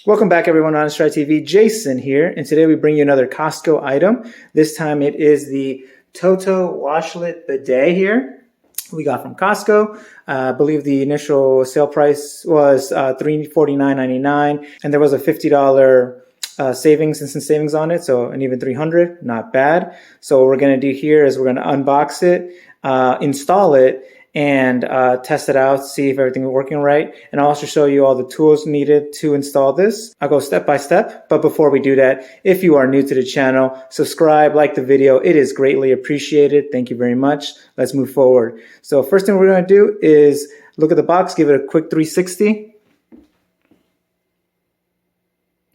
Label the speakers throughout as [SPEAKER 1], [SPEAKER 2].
[SPEAKER 1] Welcome back everyone on Stry TV. Jason here, and today we bring you another Costco item. This time it is the TOTO Washlet Bidet here. We got from Costco. I believe the initial sale price was $349.99, and there was a $50 instant savings on it, so an even $300, not bad. So what we're going to do here is we're going to unbox it, install it, and test it out, see if everything is working right. And I'll also show you all the tools needed to install this. I'll go step by step, but before we do that, if you are new to the channel, subscribe, like the video. It is greatly appreciated. Thank you very much. Let's move forward. So first thing we're going to do is look at the box, give it a quick 360.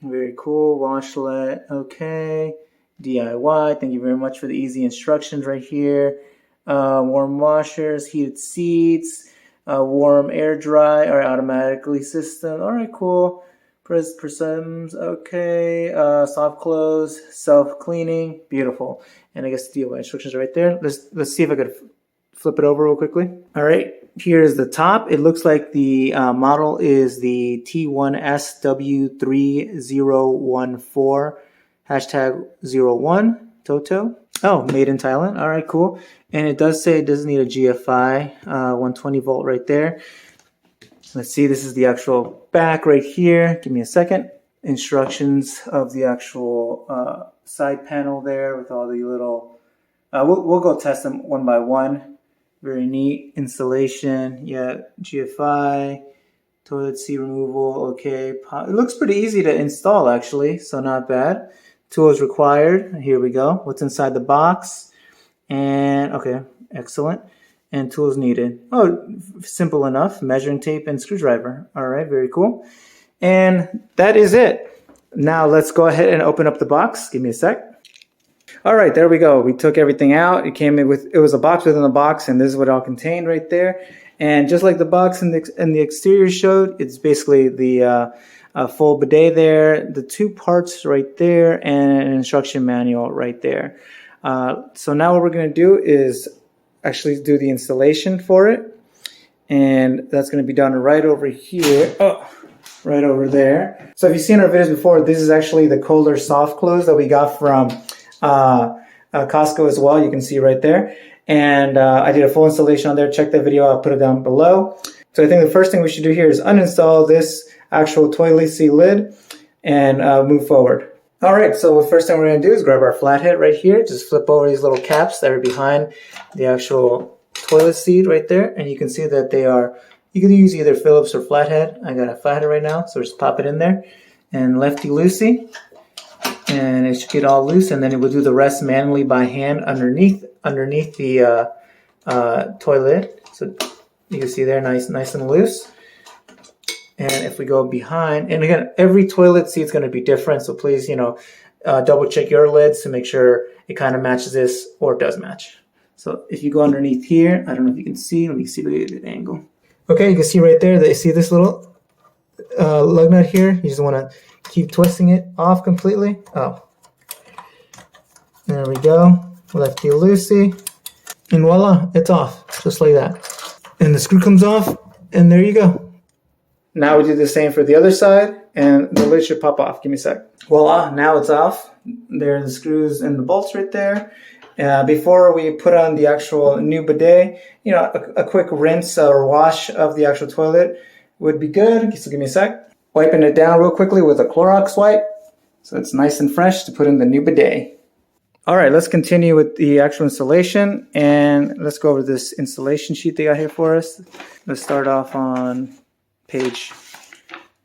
[SPEAKER 1] Very cool. Washlet, okay. DIY, thank you very much for the easy instructions right here. Warm washers, heated seats, warm air dry or automatically system. All right, cool. Press persimmons, okay. SoftClose, self-cleaning, beautiful. And I guess the DIY instructions are right there. Let's see if I could flip it over real quickly. All right, here's the top. It looks like the model is the T1SW3014 #01 TOTO. Oh, made in Thailand. All right, cool. And it does say it doesn't need a GFI, 120 volt right there. Let's see, this is the actual back right here. Give me a second. Instructions of the actual side panel there with all the little, we'll go test them one by one. Very neat installation. Yeah, GFI, toilet seat removal, okay. It looks pretty easy to install actually, so not bad. Tools required. Here we go. What's inside the box? And okay, excellent. And tools needed. Oh, simple enough. Measuring tape and screwdriver. All right, very cool. And that is it. Now let's go ahead and open up the box. Give me a sec. All right, there we go. We took everything out. It came in with, it was a box within a box, and this is what it all contained right there. And just like the box in the exterior showed, it's basically the full bidet there, the two parts right there, and an instruction manual right there. So now what we're going to do is actually do the installation for it, and that's going to be done right over here. Oh, right over there. So if you've seen our videos before, this is actually the Kohler SoftClose that we got from Costco as well. You can see right there. And I did a full installation on there. Check that video. I'll put it down below. So I think the first thing we should do here is uninstall this actual toilet seat lid and move forward. All right, so the first thing we're going to do is grab our flathead right here. Just flip over these little caps that are behind the actual toilet seat right there. And you can see that they are, you can use either Phillips or flathead. I got a flathead right now, so just pop it in there. And lefty-loosey. And it should get all loose, and then it will do the rest manually by hand underneath the toilet. So you can see there, nice and loose. And if we go behind, and again, every toilet seat is going to be different, so please, double check your lids to make sure it kind of matches this, or it does match. So if you go underneath here, I don't know if you can see, let me see the angle. Okay, you can see right there, that you see this little lug nut here. You just want to keep twisting it off completely. Oh, there we go. Lefty-loosey, and voila, it's off, just like that. And the screw comes off, and there you go. Now we do the same for the other side, and the lid should pop off. Give me a sec. Voila, now it's off. There are the screws and the bolts right there. Before we put on the actual new bidet, a quick rinse or wash of the actual toilet would be good. So give me a sec. Wiping it down real quickly with a Clorox wipe, so it's nice and fresh to put in the new bidet. All right, let's continue with the actual installation, and let's go over this installation sheet they got here for us. Let's start off on page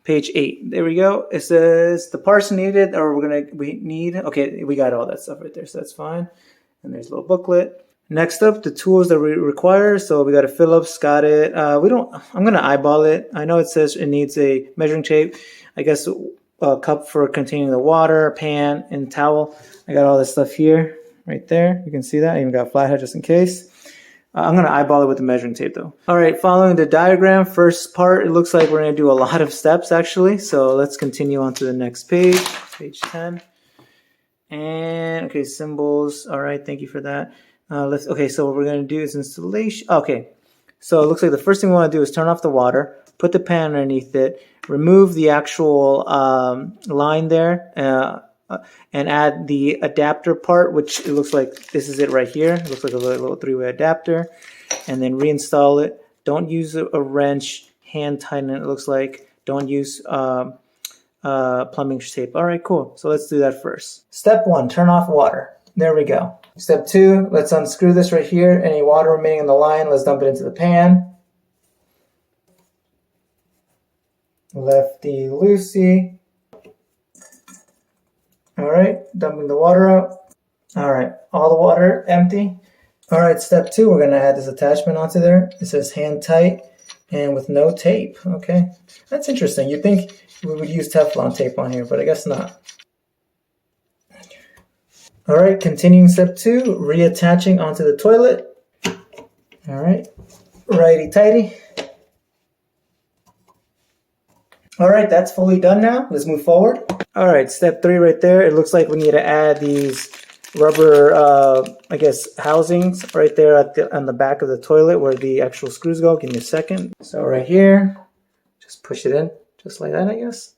[SPEAKER 1] 8. There we go. It says the parts needed, or we need. Okay, we got all that stuff right there, so that's fine. And there's a little booklet. Next up, the tools that we require. So we got a Phillips, got it. I'm gonna eyeball it. I know it says it needs a measuring tape. I guess a cup for containing the water, a pan, and towel. I got all this stuff here, right there. You can see that. I even got a flathead just in case. I'm gonna eyeball it with the measuring tape though. All right, following the diagram, first part, it looks like we're gonna do a lot of steps actually. So let's continue on to the next page, page 10. And okay, symbols. All right, thank you for that. Okay, so what we're going to do is installation. Okay, so it looks like the first thing we want to do is turn off the water. put the pan underneath it, remove the actual line there, and add the adapter part, which it looks like this is it right here. It looks like a little three-way adapter, and then reinstall it. Don't use a wrench, hand tighten it, it looks like. Don't use plumbing tape. All right, cool. So let's do that first. Step 1, turn off water. There we go. Step 2, let's unscrew this right here. Any water remaining in the line, let's dump it into the pan. Lefty loosey. All right, dumping the water out. All right, all the water empty. All right, step 2, we're gonna add this attachment onto there. It says hand tight and with no tape. Okay, that's interesting. You'd think we would use Teflon tape on here, but I guess not. All right, continuing step 2, reattaching onto the toilet. All right, righty tighty. All right, that's fully done now. Let's move forward. All right, step 3 right there. It looks like we need to add these rubber, I guess, housings right there on the back of the toilet where the actual screws go. Give me a second. So right here, just push it in, just like that, I guess.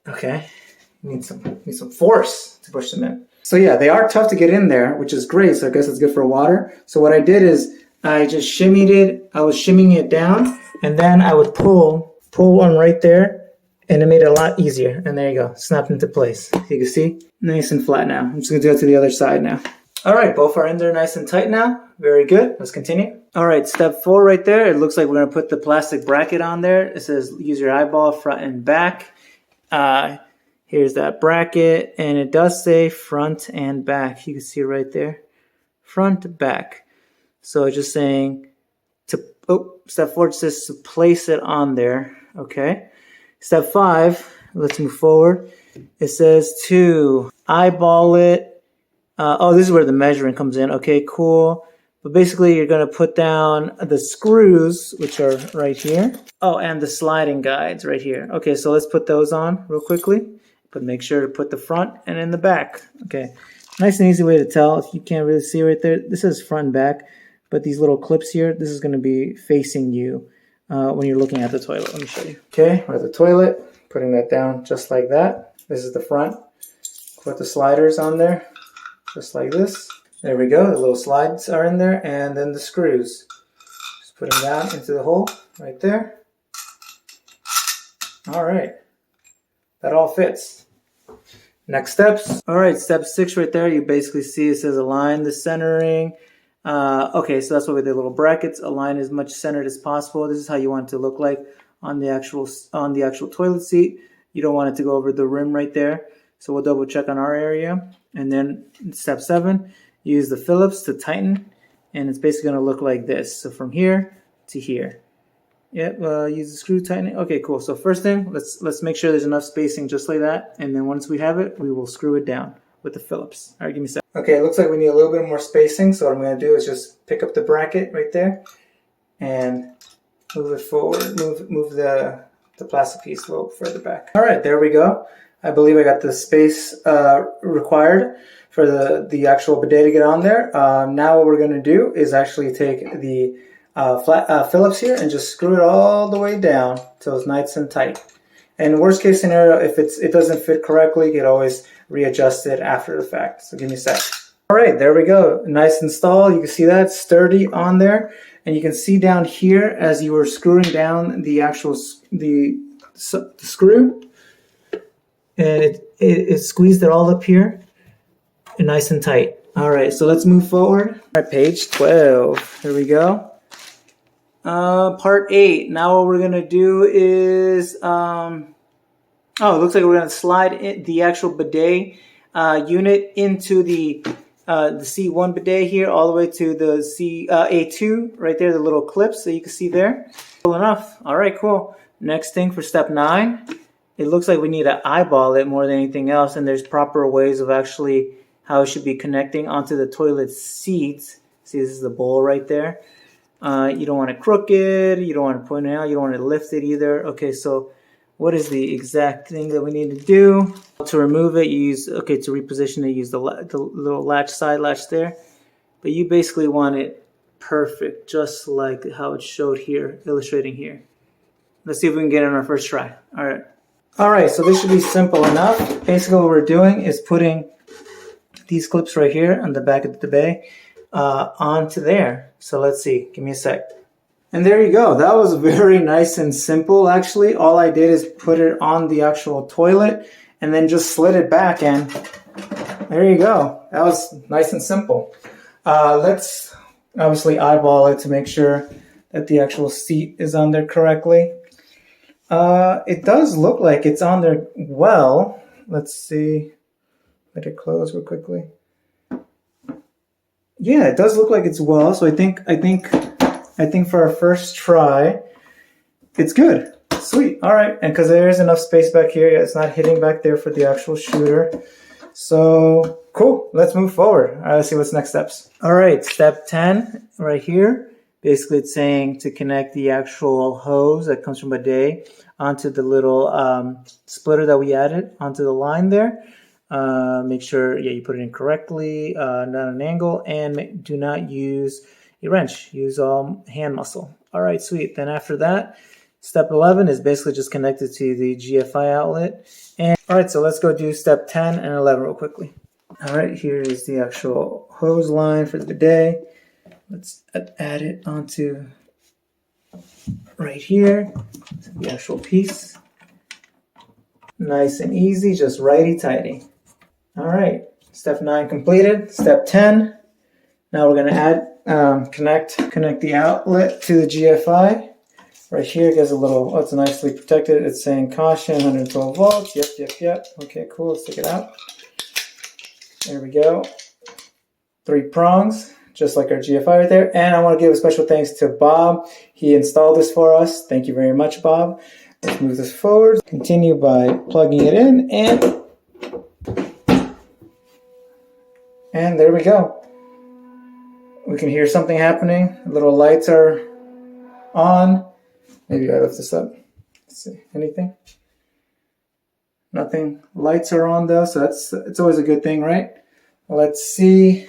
[SPEAKER 1] Okay, need some force to push them in. So yeah, they are tough to get in there, which is great. So I guess it's good for water. So what I did is I just shimmied it. I was shimmying it down, and then I would pull one right there, and it made it a lot easier. And there you go, snapped into place. You can see, nice and flat now. I'm just gonna do it to the other side now. All right, both are in there nice and tight now. Very good, let's continue. All right, step 4 right there. It looks like we're gonna put the plastic bracket on there. It says use your eyeball front and back. Here's that bracket, and it does say front and back. You can see right there, front, back. So it's just saying step 4 says to place it on there. Okay. Step 5, let's move forward. It says to eyeball it. This is where the measuring comes in. Okay, cool. But basically you're going to put down the screws, which are right here. Oh, and the sliding guides right here. Okay, so let's put those on real quickly. But make sure to put the front and in the back. Okay, nice and easy way to tell. If you can't really see right there, this is front and back. But these little clips here, this is going to be facing you when you're looking at the toilet. Let me show you. Okay, we're at the toilet, putting that down just like that. This is the front. Put the sliders on there, just like this. There we go, the little slides are in there, and then the screws. Just put them down into the hole right there. All right, that all fits. Next steps. All right, step 6 right there, you basically see it says align the centering. Okay, so that's what we did, little brackets, align as much centered as possible. This is how you want it to look like on the actual toilet seat. You don't want it to go over the rim right there. So we'll double check on our area. And then step 7, use the Phillips to tighten, and it's basically going to look like this. So from here to here. Yep, use the screw tightening. Okay, cool. So first thing, let's make sure there's enough spacing just like that. And then once we have it, we will screw it down with the Phillips. All right, give me a second. Okay, it looks like we need a little bit more spacing. So what I'm going to do is just pick up the bracket right there and move it forward. Move the plastic piece a little further back. All right, there we go. I believe I got the space required for the actual bidet to get on there. Now what we're going to do is actually take the Phillips here and just screw it all the way down till it's nice and tight. And worst case scenario, if it doesn't fit correctly, you can always readjust it after the fact. So give me a sec. All right, there we go. Nice install. You can see that sturdy on there, and you can see down here as you were screwing down the actual the screw, and it squeezed it all up here, and nice and tight. All right, so let's move forward. All right, page 12. Here we go. Part 8. Now what we're gonna do is it looks like we're gonna slide the actual bidet unit into the C1 bidet here, all the way to the A2 right there, the little clips that you can see there. Cool enough. All right, cool. Next thing for step 9, it looks like we need to eyeball it more than anything else, and there's proper ways of actually how it should be connecting onto the toilet seats. See, this is the bowl right there. You don't want it crooked, you don't want to point it out, you don't want to lift it either. Okay, so what is the exact thing that we need to do? To remove it, you use, to reposition it, use the little latch, side latch there. But you basically want it perfect, just like how it showed here, illustrating here. Let's see if we can get it on our first try. All right. All right, so this should be simple enough. Basically what we're doing is putting these clips right here on the back of the bidet onto there. So let's see, give me a sec. And there you go. That was very nice and simple, actually. All I did is put it on the actual toilet and then just slid it back, and there you go. That was nice and simple. Let's obviously eyeball it to make sure that the actual seat is on there correctly. It does look like it's on there well. Let's see. Let it close real quickly. Yeah, it does look like it's well. So I think for our first try, it's good. Sweet. All right. And because there's enough space back here, it's not hitting back there for the actual shooter. So cool. Let's move forward. All right, let's see what's next steps. All right, step 10 right here. Basically, it's saying to connect the actual hose that comes from bidet onto the little splitter that we added onto the line there. Make sure, you put it in correctly, not an angle, and do not use a wrench. Use hand muscle. All right, sweet. Then after that, step 11 is basically just connected to the GFI outlet. And all right, so let's go do step 10 and 11 real quickly. All right, here is the actual hose line for the bidet. Let's add it onto right here, the actual piece. Nice and easy, just righty-tighty. All right, step 9 completed. Step 10. Now we're gonna add, connect the outlet to the GFI. Right here, it gets a little, it's nicely protected. It's saying caution, 112 volts. Yep. Okay, cool, let's take it out. There we go. 3 prongs, just like our GFI right there. And I want to give a special thanks to Bob. He installed this for us. Thank you very much, Bob. Let's move this forward. Continue by plugging it in, and there we go. We can hear something happening. The little lights are on. Maybe I lift this up. Let's see. Anything? Nothing. Lights are on though, so it's always a good thing, right? Let's see.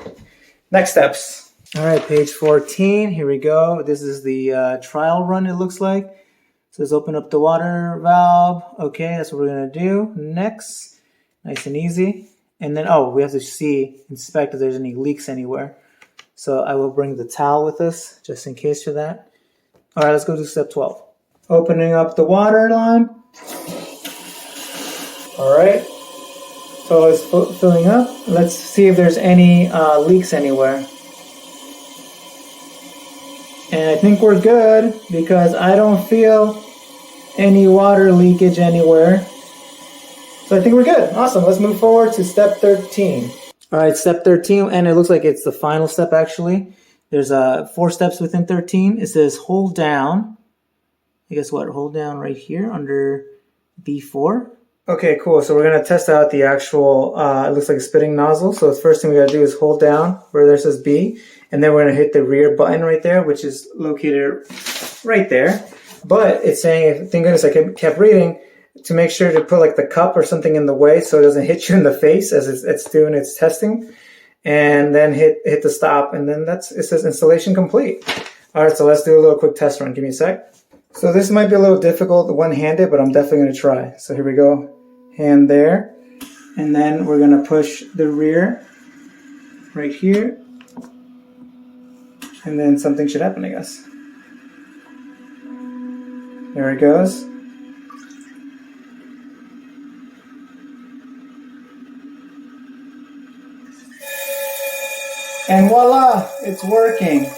[SPEAKER 1] Next steps. All right, page 14. Here we go. This is the trial run, it looks like. It says open up the water valve. Okay, that's what we're gonna do. Next. Nice and easy. And then, we have to inspect if there's any leaks anywhere. So I will bring the towel with us, just in case for that. All right, let's go to step 12. Opening up the water line. All right, so it's filling up. Let's see if there's any leaks anywhere. And I think we're good because I don't feel any water leakage anywhere. So I think we're good. Awesome. Let's move forward to step 13. All right, step 13, and it looks like it's the final step actually. There's 4 steps within 13. It says hold down. I guess what? Hold down right here under B4. Okay, cool. So we're going to test out the actual, it looks like a spitting nozzle. So the first thing we got to do is hold down where there says B. And then we're going to hit the rear button right there, which is located right there. But it's saying, thank goodness I kept reading, to make sure to put like the cup or something in the way so it doesn't hit you in the face as it's doing its testing. And then hit the stop. And then it says installation complete. All right, so let's do a little quick test run. Give me a sec. So this might be a little difficult one-handed, but I'm definitely going to try. So here we go. Hand there. And then we're going to push the rear right here. And then something should happen, I guess. There it goes. And voila, it's working.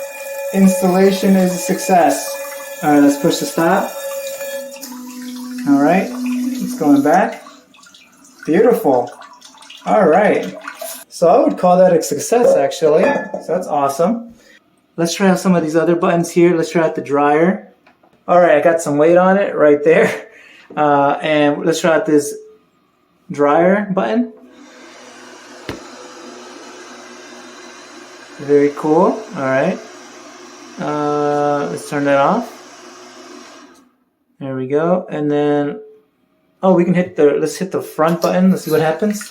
[SPEAKER 1] Installation is a success. All right, let's push the stop. All right, it's going back. Beautiful. All right. So I would call that a success, actually. So that's awesome. Let's try out some of these other buttons here. Let's try out the dryer. All right, I got some weight on it right there. And let's try out this dryer button. Very cool. All right. Let's turn that off. There we go. And then, we can let's hit the front button. Let's see what happens.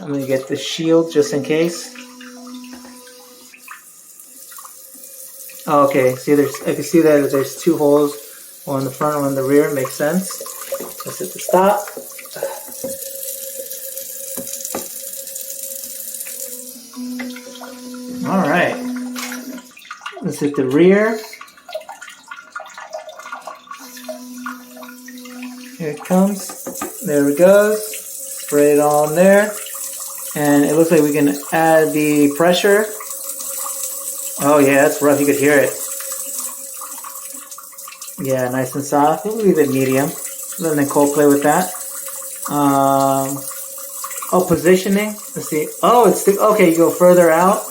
[SPEAKER 1] I'm going to get the shield just in case. Oh, okay, see, I can see that there's two holes, one in the front, one in the rear. Makes sense. Let's hit the stop. All right. Let's hit the rear. Here it comes. There it goes. Spray it all in there. And it looks like we can add the pressure. Oh yeah, that's rough. You could hear it. Yeah, nice and soft. We'll leave it medium. Let Nicole play with that. Oh, positioning. Let's see. Oh, it's okay. You go further out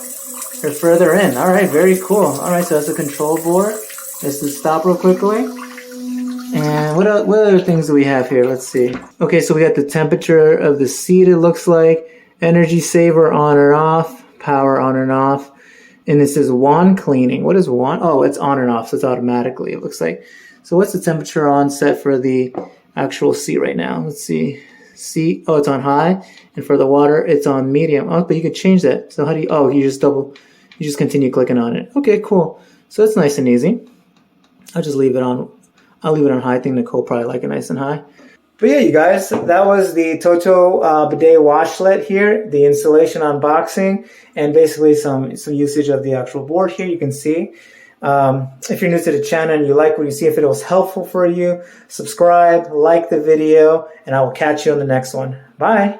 [SPEAKER 1] or further in. All right, very cool. All right, so that's a control board. Let's just stop real quickly. And what other things do we have here? Let's see. Okay, so we got the temperature of the seat. It looks like energy saver on or off, power on and off. And this is wand cleaning. What is wand? Oh, it's on and off, so it's automatically, it looks like. So what's the temperature on set for the actual seat right now? Let's see. Seat, oh, it's on high. And for the water, it's on medium. Oh, but you can change that. So how do you, oh, you just continue clicking on it. Okay, cool. So it's nice and easy. I'll just leave it on, I'll leave it on high. I think Nicole probably like it nice and high. But yeah, you guys, that was the TOTO Bidet Washlet here, the installation unboxing, and basically some usage of the actual board here. You can see. If you're new to the channel and you like what you see, if it was helpful for you, subscribe, like the video, and I will catch you on the next one. Bye.